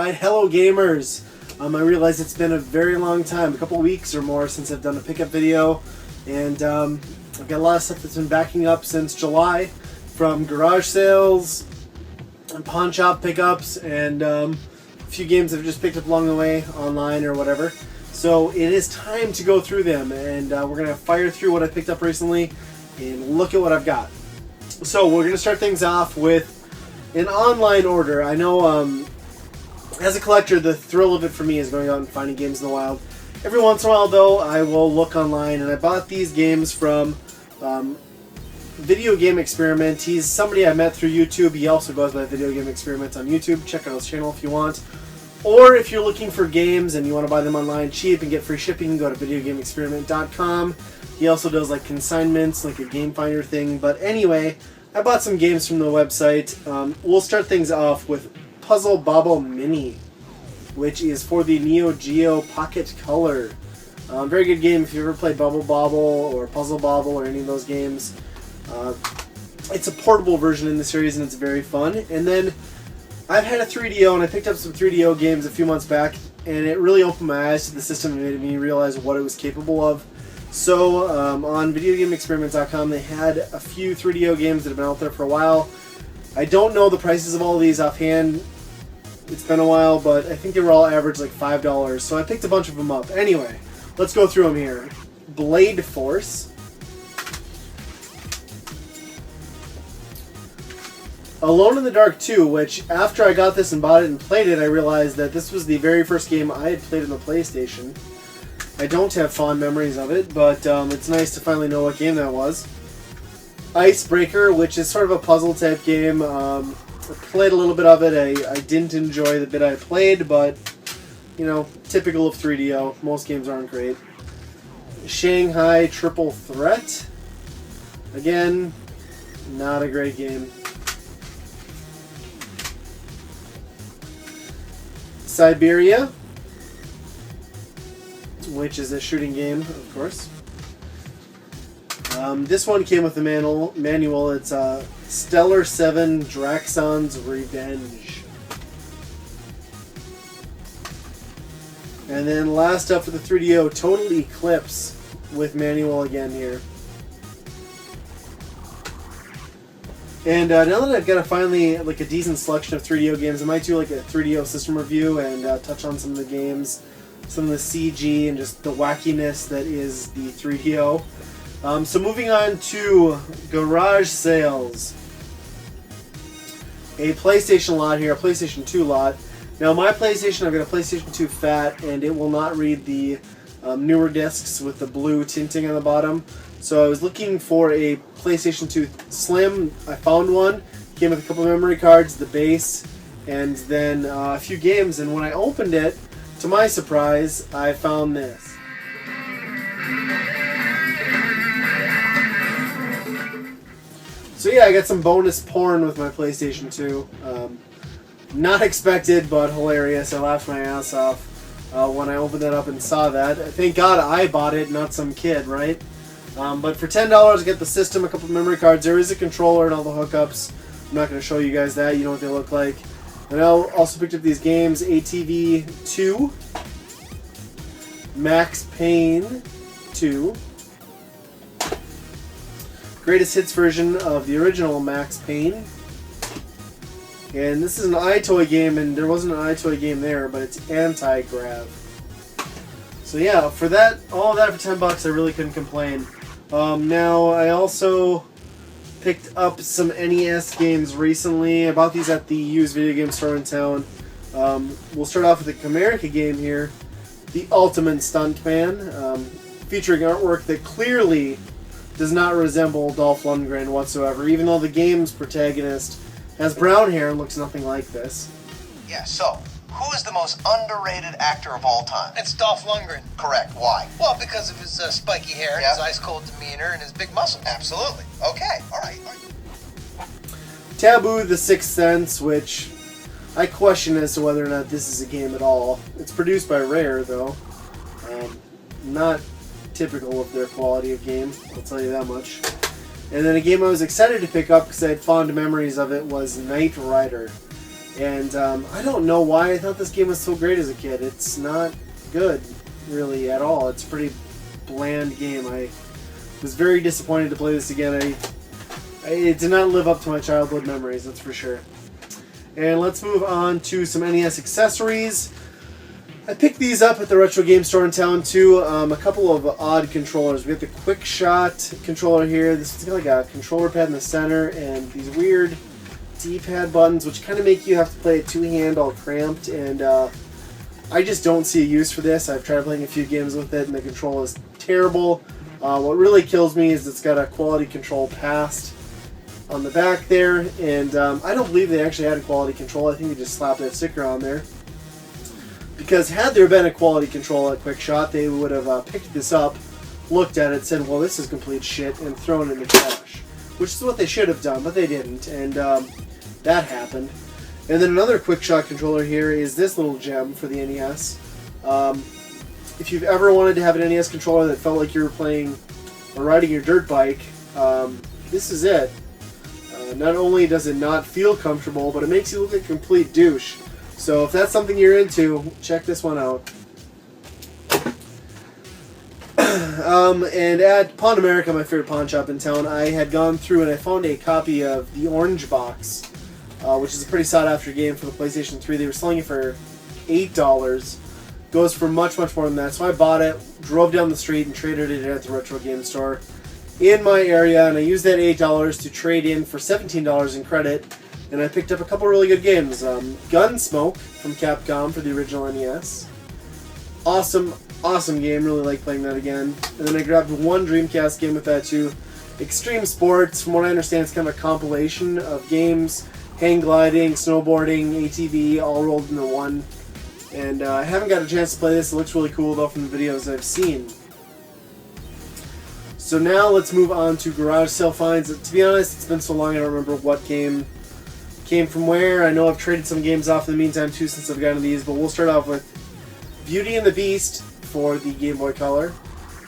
Alright, hello gamers. I realize it's been a very long time, a couple weeks or more since I've done a pickup video, and I've got a lot of stuff that's been backing up since July, from garage sales, and pawn shop pickups, and a few games I've just picked up along the way, online or whatever. So it is time to go through them, and we're going to fire through what I picked up recently, and look at what I've got. So we're going to start things off with an online order. I know as a collector, the thrill of it for me is going out and finding games in the wild. Every once in a while, though, I will look online, and I bought these games from Video Game Experiment. He's somebody I met through YouTube. He also goes by Video Game Experiment on YouTube. Check out his channel if you want. Or if you're looking for games and you want to buy them online cheap and get free shipping, go to videogameexperiment.com. He also does like consignments, like a game finder thing. But anyway, I bought some games from the website. We'll start things off with Puzzle Bobble Mini, which is for the Neo Geo Pocket Color. Very good game if you ever played Bubble Bobble or Puzzle Bobble or any of those games. It's a portable version in the series and it's very fun. And then I've had a 3DO and I picked up some 3DO games a few months back, and it really opened my eyes to the system and made me realize what it was capable of. So on videogameexperiments.com they had a few 3DO games that have been out there for a while. I don't know the prices of all of these offhand. It's been a while, but I think they were all average like $5, so I picked a bunch of them up. Anyway, let's go through them here. Blade Force. Alone in the Dark 2, which after I got this and bought it and played it, I realized that this was the very first game I had played on the PlayStation. I don't have fond memories of it, but it's nice to finally know what game that was. Icebreaker, which is sort of a puzzle type game. I played a little bit of it. I didn't enjoy the bit I played, but, you know, typical of 3DO. Most games aren't great. Shanghai Triple Threat. Again, not a great game. Siberia, which is a shooting game, of course. This one came with the manual. It's Stellar 7 Draxon's Revenge. And then last up for the 3DO, Total Eclipse with manual again here. And now that I've got finally like a decent selection of 3DO games, I might do like a 3DO system review and touch on some of the games, some of the CG, and just the wackiness that is the 3DO. So moving on to garage sales. A PlayStation lot here, a PlayStation 2 lot. Now my PlayStation, I've got a PlayStation 2 Fat, and it will not read the newer discs with the blue tinting on the bottom. So I was looking for a PlayStation 2 Slim. I found one. Came with a couple memory cards, the base, and then a few games. And when I opened it, to my surprise, I found this. So yeah, I got some bonus porn with my PlayStation 2. Not expected, but hilarious. I laughed my ass off when I opened it up and saw that. Thank God I bought it, not some kid, right? But for $10, I get the system, a couple memory cards. There is a controller and all the hookups. I'm not going to show you guys that. You know what they look like. And I also picked up these games, ATV 2, Max Payne 2, Greatest Hits version of the original Max Payne. And this is an iToy game, and there wasn't an iToy game there, but it's Anti-Grav. So yeah, for that, all of that for $10, I really couldn't complain. Now, I also picked up some NES games recently. I bought these at the used video game store in town. We'll start off with the Comerica game here, The Ultimate Stuntman, featuring artwork that clearly does not resemble Dolph Lundgren whatsoever, even though the game's protagonist has brown hair and looks nothing like this. Yeah, so, who is the most underrated actor of all time? It's Dolph Lundgren. Correct. Why? Well, because of his spiky hair, Yeah. his ice-cold demeanor, and his big muscles. Absolutely. Okay, all right. Taboo, The Sixth Sense, which I question as to whether or not this is a game at all. It's produced by Rare, though. Not typical of their quality of game, I'll tell you that much. And then a game I was excited to pick up because I had fond memories of it was Knight Rider. And I don't know why I thought this game was so great as a kid. It's not good, really, at all. It's a pretty bland game. I was very disappointed to play this again. It did not live up to my childhood memories, that's for sure. And let's move on to some NES accessories. I picked these up at the Retro Game Store in town too. A couple of odd controllers. We have the Quick Shot controller here. This is got like a controller pad in the center and these weird D-pad buttons, which kind of make you have to play it two-hand, all cramped. And I just don't see a use for this. I've tried playing a few games with it, and the control is terrible. What really kills me is it's got a quality control past on the back there, and I don't believe they actually had a quality control. I think they just slapped that sticker on there. Because had there been a quality control at Quick Shot, they would have picked this up, looked at it, said, well, this is complete shit, and thrown it in the trash. Which is what they should have done, but they didn't, and that happened. And then another Quick Shot controller here is this little gem for the NES. If you've ever wanted to have an NES controller that felt like you were playing or riding your dirt bike, this is it. Not only does it not feel comfortable, but it makes you look like a complete douche. So if that's something you're into, check this one out. And at Pawn America, my favorite pawn shop in town, I had gone through and I found a copy of the Orange Box, which is a pretty sought-after game for the PlayStation 3. They were selling it for $8. Goes for much, much more than that. So I bought it, drove down the street, and traded it at the Retro Game Store in my area, and I used that $8 to trade in for $17 in credit, and I picked up a couple really good games. Gun.Smoke from Capcom for the original NES. Awesome, awesome game. Really like playing that again. And then I grabbed one Dreamcast game with that too. Extreme Sports. From what I understand, it's kind of a compilation of games, hang gliding, snowboarding, ATV, all rolled into one. And I haven't got a chance to play this. It looks really cool though from the videos I've seen. So now let's move on to garage sale finds. To be honest, it's been so long I don't remember what game came from where. I know I've traded some games off in the meantime too since I've gotten these, but we'll start off with Beauty and the Beast for the Game Boy Color.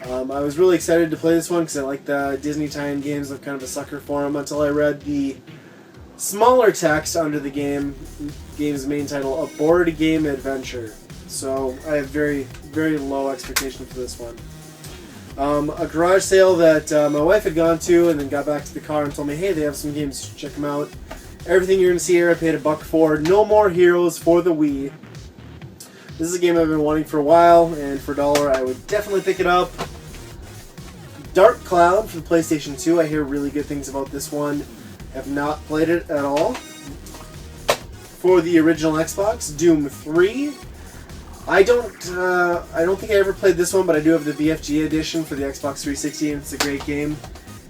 I was really excited to play this one because I like the Disney tie-in games. I'm kind of a sucker for them until I read the smaller text under the game's main title, A Board Game Adventure. So I have very, very low expectation for this one. A garage sale that my wife had gone to and then got back to the car and told me, hey, they have some games, check them out. Everything you're going to see here I paid $1 for. No More Heroes for the Wii. This is a game I've been wanting for a while, and for $1 I would definitely pick it up. Dark Cloud for the PlayStation 2. I hear really good things about this one. Have not played it at all. For the original Xbox, Doom 3. I don't think I ever played this one, but I do have the BFG edition for the Xbox 360, and it's a great game.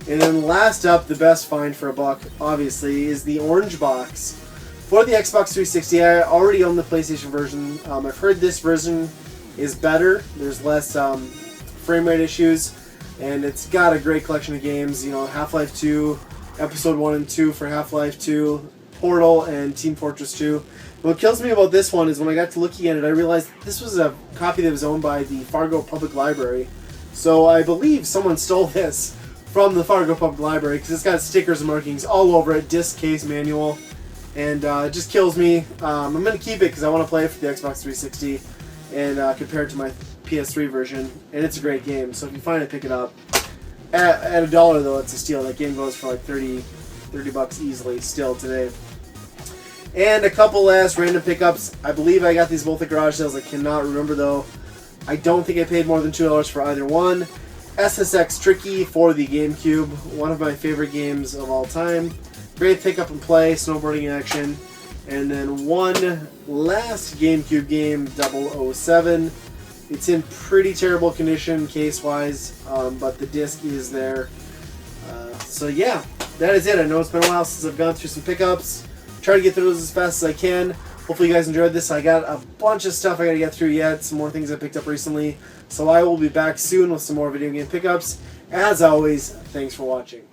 And then last up, the best find for $1, obviously, is the Orange Box. For the Xbox 360, I already own the PlayStation version. I've heard this version is better. There's less frame rate issues, and it's got a great collection of games. You know, Half-Life 2, Episode 1 and 2 for Half-Life 2, Portal, and Team Fortress 2. What kills me about this one is when I got to looking at it, I realized this was a copy that was owned by the Fargo Public Library. So I believe someone stole this from the Fargo Public Library because it's got stickers and markings all over it, disc case, manual, and it just kills me. I'm going to keep it because I want to play it for the Xbox 360 and compare it to my PS3 version, and it's a great game. So if you find it, pick it up. At $1 though, it's a steal. That game goes for like $30 easily still today. And a couple last random pickups. I believe I got these both at garage sales. I cannot remember though. I don't think I paid more than $2 for either one. SSX Tricky for the GameCube. One of my favorite games of all time. Great pick up and play, snowboarding action. And then one last GameCube game, 007. It's in pretty terrible condition case-wise, but the disc is there. So yeah, that is it. I know it's been a while since I've gone through some pickups. Try to get through those as fast as I can. Hopefully you guys enjoyed this. I got a bunch of stuff I got to get through yet. Some more things I picked up recently. So I will be back soon with some more video game pickups. As always, thanks for watching.